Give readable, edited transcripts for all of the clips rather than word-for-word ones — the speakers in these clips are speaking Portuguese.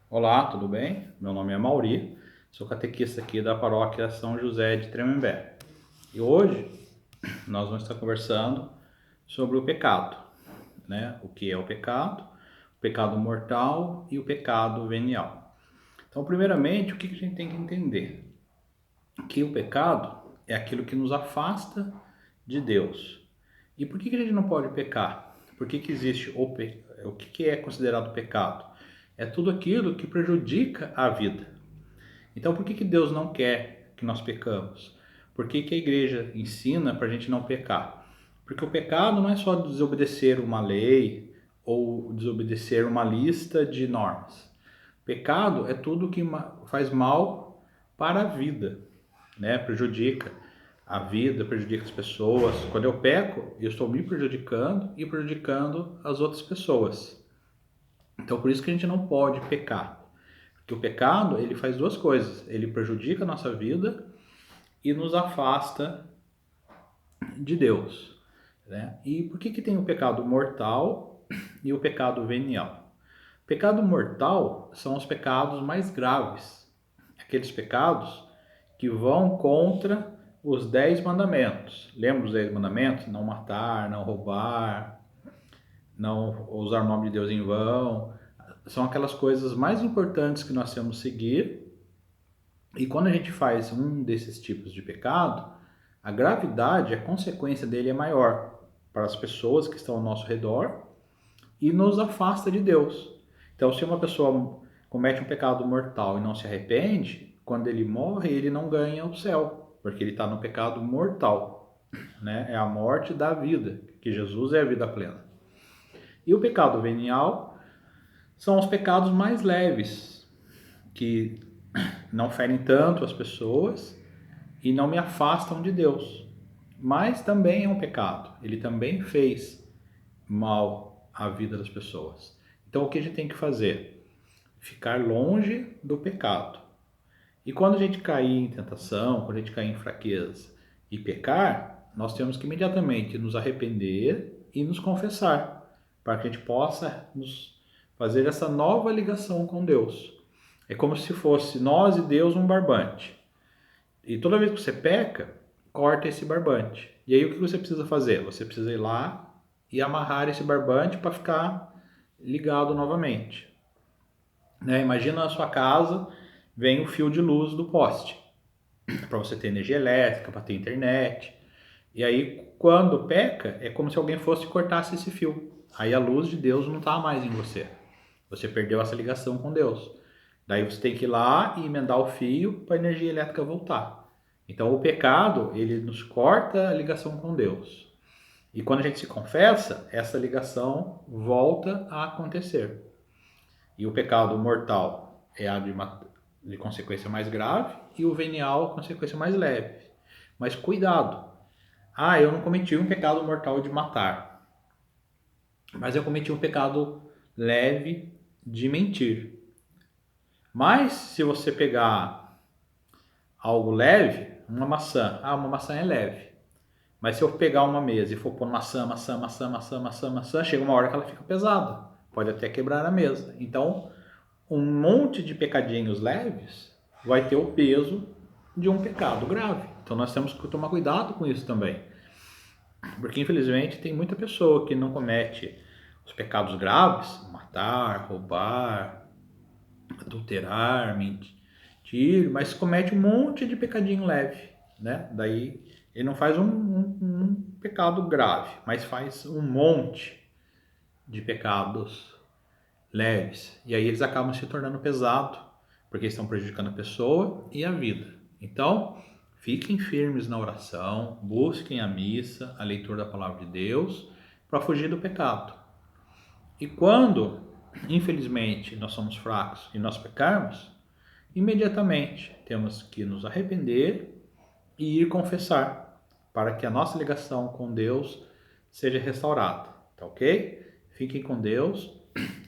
Olá, tudo bem? Meu nome é Mauri, sou catequista aqui da paróquia São José de Tremembé. E hoje nós vamos estar conversando sobre o pecado, né? O que é o pecado mortal e o pecado venial. Então, primeiramente, o que a gente tem que entender? Que o pecado é aquilo que nos afasta de Deus. E por que a gente não pode pecar? Por que existe o que é considerado pecado? É tudo aquilo que prejudica a vida. Então, por que Deus não quer que nós pecamos? Por que a igreja ensina para a gente não pecar? Porque o pecado não é só desobedecer uma lei ou desobedecer uma lista de normas. Pecado é tudo que faz mal para a vida, né? Prejudica a vida, prejudica as pessoas. Quando eu peco, eu estou me prejudicando e prejudicando as outras pessoas. Então, por isso que a gente não pode pecar. Porque o pecado, ele faz duas coisas. Ele prejudica a nossa vida e nos afasta de Deus, né? E por que tem o pecado mortal e o pecado venial? O pecado mortal são os pecados mais graves. Aqueles pecados que vão contra os 10 mandamentos. Lembra os 10 mandamentos? Não matar, não roubar, não usar o nome de Deus em vão. São aquelas coisas mais importantes que nós temos que seguir. E quando a gente faz um desses tipos de pecado, a gravidade, a consequência dele é maior para as pessoas que estão ao nosso redor e nos afasta de Deus. Então, se uma pessoa comete um pecado mortal e não se arrepende, quando ele morre, ele não ganha o céu, porque ele está no pecado mortal, né? É a morte da vida, que Jesus é a vida plena. E o pecado venial são os pecados mais leves, que não ferem tanto as pessoas e não me afastam de Deus. Mas também é um pecado. Ele também fez mal à vida das pessoas. Então o que a gente tem que fazer? Ficar longe do pecado. E quando a gente cair em tentação, quando a gente cair em fraqueza e pecar, nós temos que imediatamente nos arrepender e nos confessar, para que a gente possa nos fazer essa nova ligação com Deus. É como se fosse nós e Deus um barbante. E toda vez que você peca, corta esse barbante. E aí o que você precisa fazer? Você precisa ir lá e amarrar esse barbante para ficar ligado novamente. Né? Imagina na sua casa, vem o fio de luz do poste, para você ter energia elétrica, para ter internet. E aí quando peca, é como se alguém fosse e cortasse esse fio. Aí a luz de Deus não está mais em você. Você perdeu essa ligação com Deus. Daí você tem que ir lá e emendar o fio para a energia elétrica voltar. Então o pecado, ele nos corta a ligação com Deus. E quando a gente se confessa, essa ligação volta a acontecer. E o pecado mortal é a de consequência mais grave e o venial, consequência mais leve. Mas cuidado. Ah, eu não cometi um pecado mortal de matar, mas eu cometi um pecado leve de mentir. Mas se você pegar algo leve, uma maçã, uma maçã é leve. Mas se eu pegar uma mesa e for pôr maçã, maçã, maçã, maçã, maçã, maçã, chega uma hora que ela fica pesada. Pode até quebrar a mesa. Então, um monte de pecadinhos leves vai ter o peso de um pecado grave. Então nós temos que tomar cuidado com isso também. Porque infelizmente tem muita pessoa que não comete os pecados graves, matar, roubar, adulterar, mentir, mas comete um monte de pecadinho leve, né? Daí ele não faz um pecado grave, mas faz um monte de pecados leves. E aí eles acabam se tornando pesado, porque estão prejudicando a pessoa e a vida. Então, fiquem firmes na oração, busquem a missa, a leitura da palavra de Deus, para fugir do pecado. E quando, infelizmente, nós somos fracos e nós pecarmos, imediatamente temos que nos arrepender e ir confessar, para que a nossa ligação com Deus seja restaurada, tá ok? Fiquem com Deus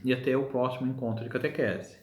e até o próximo encontro de catequese.